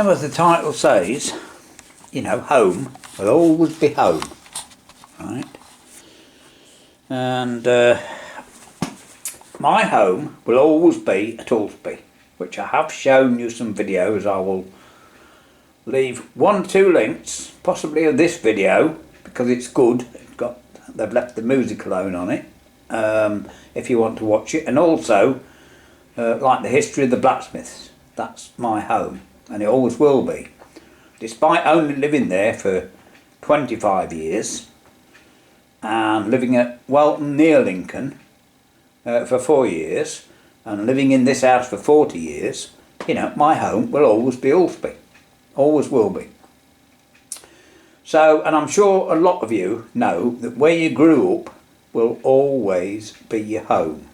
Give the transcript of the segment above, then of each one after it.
Now, as the title says, you know, home will always be home, right? And my home will always be at Alsby, which I have shown you some videos. I will leave 1 or 2 links, possibly of this video, because it's good. They've left the music alone on it, if you want to watch it. And also, like the history of the blacksmiths, that's my home, and it always will be. Despite only living there for 25 years, and living at Welton near Lincoln for 4 years, and living in this house for 40 years, you know, my home will always be Alsby. Always will be. So, and I'm sure a lot of you know that where you grew up will always be your home.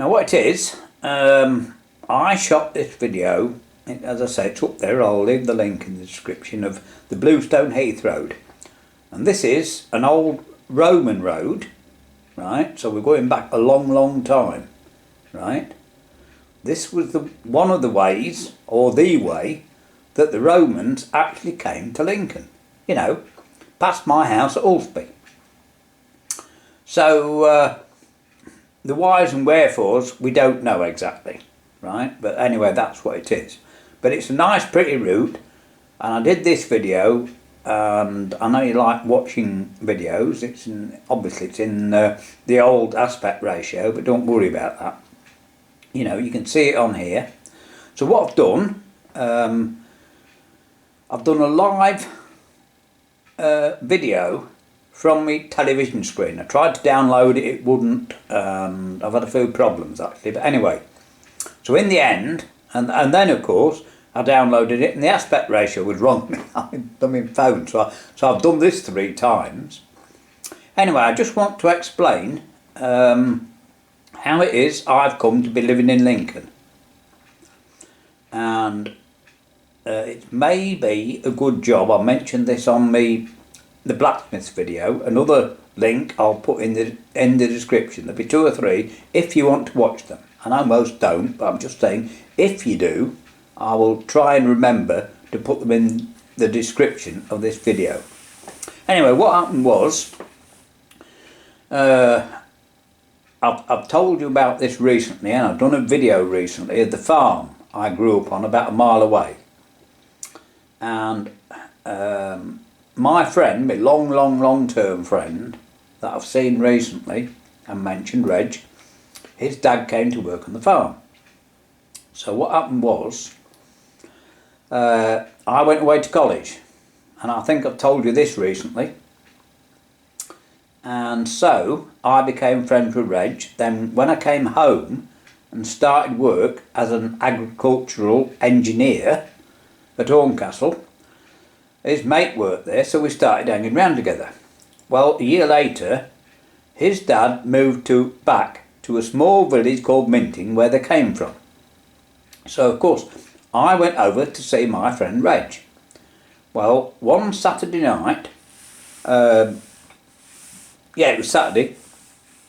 Now what it is, I shot this video, as I say, it's up there, I'll leave the link in the description, of the Bluestone Heath Road. And this is an old Roman road, right? So we're going back a long time, right? This was one of the ways, or the way, that the Romans actually came to Lincoln, you know, past my house at Alsby. So the whys and wherefores we don't know exactly, right? But anyway, that's what it is. But it's a nice pretty route, and I did this video, and I know you like watching videos. Obviously it's in the old aspect ratio, but don't worry about that. You know, you can see it on here. So what I've done, I've done a live video from my television screen. I tried to download it, it wouldn't. I've had a few problems actually, but anyway. So in the end, and then of course, I downloaded it and the aspect ratio was wrong on my phone. So I've done this 3 times. Anyway, I just want to explain how it is I've come to be living in Lincoln. And it may be a good job. I mentioned this on the blacksmiths video. Another link I'll put in the description. There'll be 2 or 3 if you want to watch them. I know most don't, but I'm just saying, if you do, I will try and remember to put them in the description of this video. Anyway, what happened was, I've told you about this recently, and I've done a video recently of the farm I grew up on about a mile away. And my friend, my long-term friend that I've seen recently and mentioned, Reg, his dad came to work on the farm. So what happened was, I went away to college, and I think I've told you this recently. And so I became friends with Reg. Then when I came home and started work as an agricultural engineer at Horncastle, his mate worked there, so we started hanging around together. Well, a year later, his dad moved back to a small village called Minting, where they came from. So of course I went over to see my friend Reg. Well, one Saturday night, yeah, it was Saturday,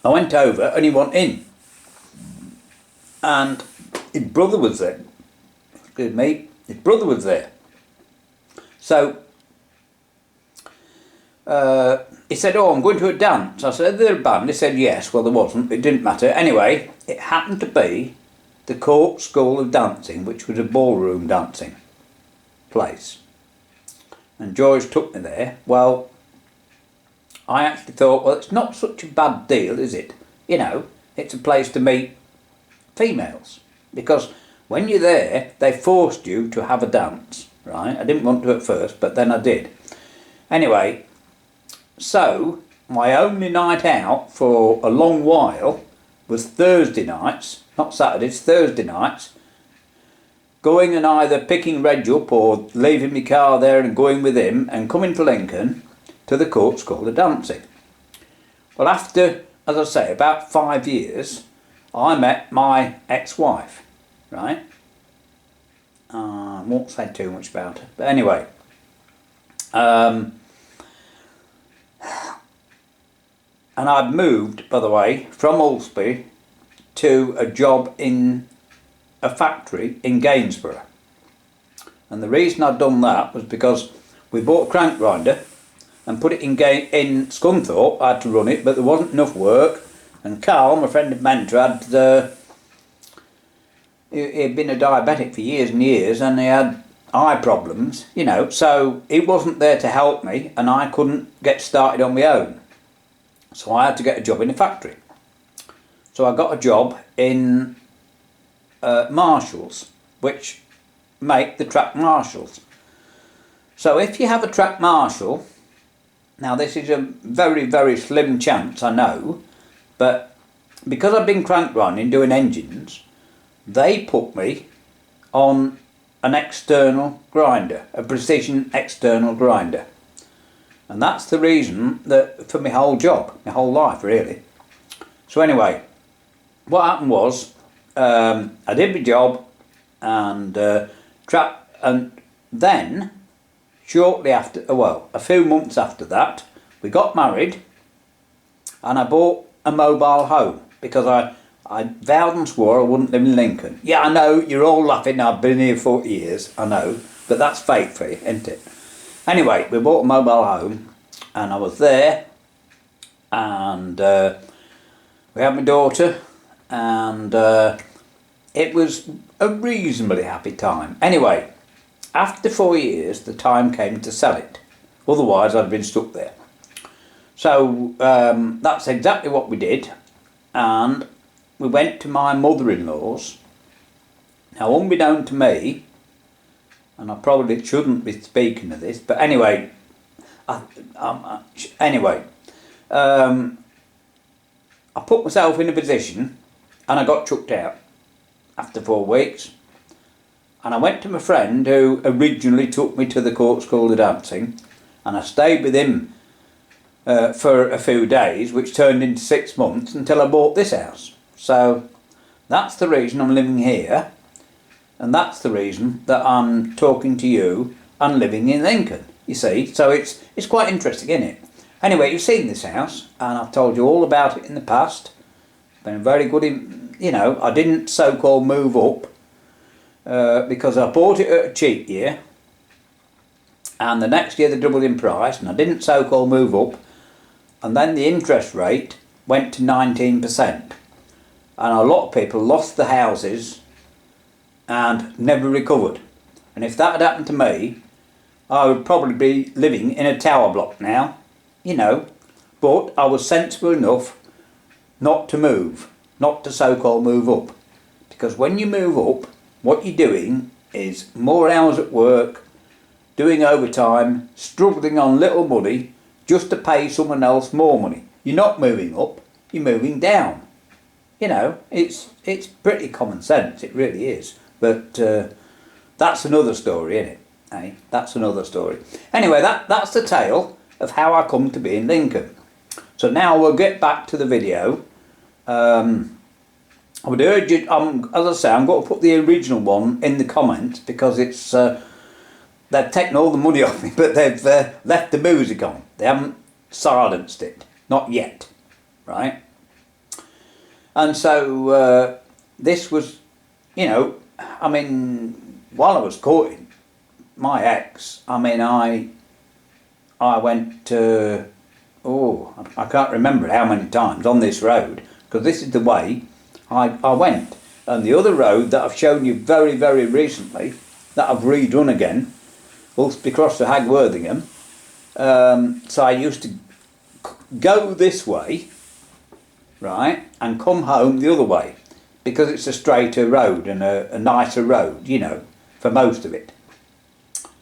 I went over and he went in, and his brother was there. Excuse me, his brother was there. So he said, "Oh, I'm going to a dance." I said, "Is there a band?" He said, "Yes." Well, there wasn't, it didn't matter. Anyway, it happened to be the Court School of Dancing, which was a ballroom dancing place. And George took me there. Well, I actually thought, well, it's not such a bad deal, is it? You know, it's a place to meet females. Because when you're there, they forced you to have a dance, right? I didn't want to at first, but then I did. Anyway, so my only night out for a long while was Thursday nights, not Saturdays, Thursday nights, going and either picking Reg up or leaving my car there and going with him and coming to Lincoln to the Court School of Dancing. Well, after, as I say, about 5 years, I met my ex-wife, right? I won't say too much about her, but anyway, and I'd moved, by the way, from Alsby to a job in a factory in Gainsborough. And the reason I'd done that was because we bought a crank grinder and put it in Scunthorpe. I had to run it, but there wasn't enough work. And Carl, my friend of mentor, he'd been a diabetic for years and years, and he had eye problems, you know, so he wasn't there to help me, and I couldn't get started on my own. So I had to get a job in a factory. So I got a job in Marshalls, which make the track marshals. So if you have a track marshal, now this is a very, very slim chance, I know, but because I've been crank grinding doing engines, they put me on an external grinder, a precision external grinder. And that's the reason that for my whole job, my whole life really. So anyway, what happened was, I did my job and then shortly after, well, a few months after that, we got married and I bought a mobile home because I vowed and swore I wouldn't live in Lincoln. Yeah, I know, you're all laughing, I've been here 40 years, I know, but that's fate for you, isn't it? Anyway, we bought a mobile home and I was there and we had my daughter and it was a reasonably happy time. Anyway, after 4 years the time came to sell it, otherwise I'd been stuck there. So that's exactly what we did, and we went to my mother-in-law's. Now, unbeknown to me, and I probably shouldn't be speaking of this, but anyway, I put myself in a position and I got chucked out after 4 weeks. And I went to my friend who originally took me to the Court School of Dancing, and I stayed with him for a few days, which turned into 6 months until I bought this house. So that's the reason I'm living here, and that's the reason that I'm talking to you and living in Lincoln, you see. So it's quite interesting, isn't it? Anyway, you've seen this house and I've told you all about it in the past. It's been very good, you know, I didn't so-called move up because I bought it at a cheap year and the next year they doubled in price, and I didn't so-called move up, and then the interest rate went to 19%. And a lot of people lost the houses and never recovered. And if that had happened to me, I would probably be living in a tower block now, you know. But I was sensible enough not to move, not to so-called move up. Because when you move up, what you're doing is more hours at work, doing overtime, struggling on little money just to pay someone else more money. You're not moving up, you're moving down. You know, it's pretty common sense, it really is. But that's another story, isn't it? Eh? That's another story. Anyway, that's the tale of how I come to be in Lincoln. So now we'll get back to the video. I would urge you, as I say, I'm going to put the original one in the comments because it's they've taken all the money off me, but they've left the music on. They haven't silenced it, not yet, right? And so this was, you know, I mean, while I was courting my ex, I mean, I went to, I can't remember how many times on this road, because this is the way I went. And the other road that I've shown you very, very recently, that I've redone again, Ulsby Cross to Hagworthingham. So I used to go this way, right, and come home the other way, because it's a straighter road and a nicer road, you know, for most of it.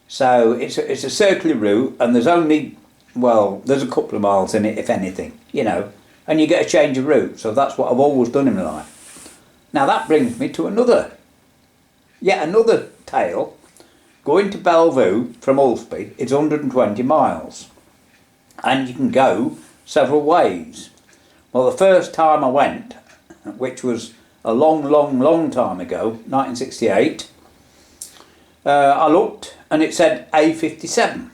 So it's a circular route, and there's only, well, there's a couple of miles in it, if anything, you know, and you get a change of route. So that's what I've always done in my life. Now that brings me to yet another tale. Going to Bellevue from Ulsby, it's 120 miles, and you can go several ways. Well, the first time I went, which was a long time ago, 1968, I looked and it said A57.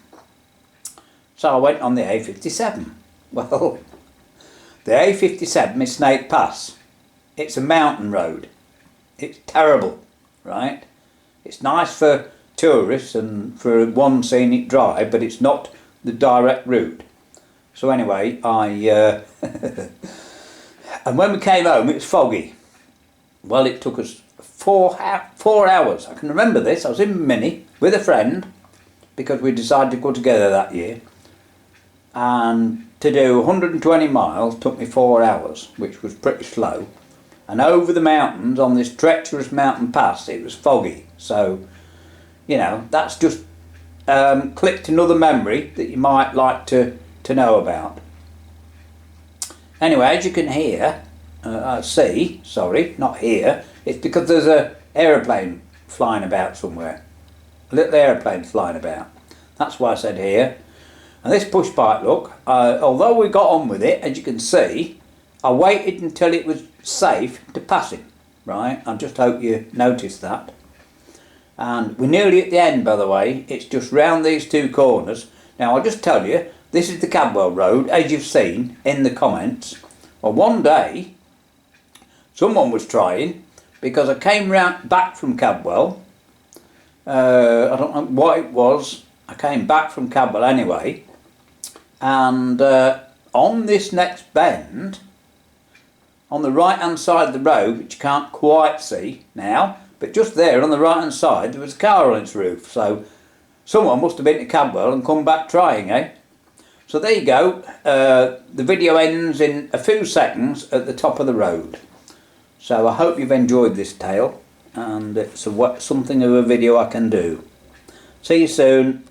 So I went on the A57. Well, the A57 is Snake Pass. It's a mountain road. It's terrible, right? It's nice for tourists and for one scenic drive, but it's not the direct route. So anyway, and when we came home it was foggy. Well, it took us 4 hours. I can remember this. I was in Mini with a friend because we decided to go together that year, and to do 120 miles took me 4 hours, which was pretty slow. And over the mountains on this treacherous mountain pass it was foggy, so you know, that's just clicked another memory that you might like to know about. Anyway, as you can hear, see, sorry, not hear, it's because there's a aeroplane flying about somewhere. A little aeroplane flying about. That's why I said here. And this push bike, look, although we got on with it, as you can see, I waited until it was safe to pass him, right? I just hope you noticed that. And we're nearly at the end, by the way. It's just round these two corners. Now, I'll just tell you, this is the Cadwell Road, as you've seen in the comments. Well, one day, someone was trying, because I came back from Cadwell. I don't know what it was. I came back from Cadwell anyway. And on this next bend, on the right hand side of the road, which you can't quite see now, but just there on the right hand side there was a car on its roof, so someone must have been to Cadwell and come back trying, eh? So there you go, the video ends in a few seconds at the top of the road. So I hope you've enjoyed this tale, and it's something of a video I can do. See you soon.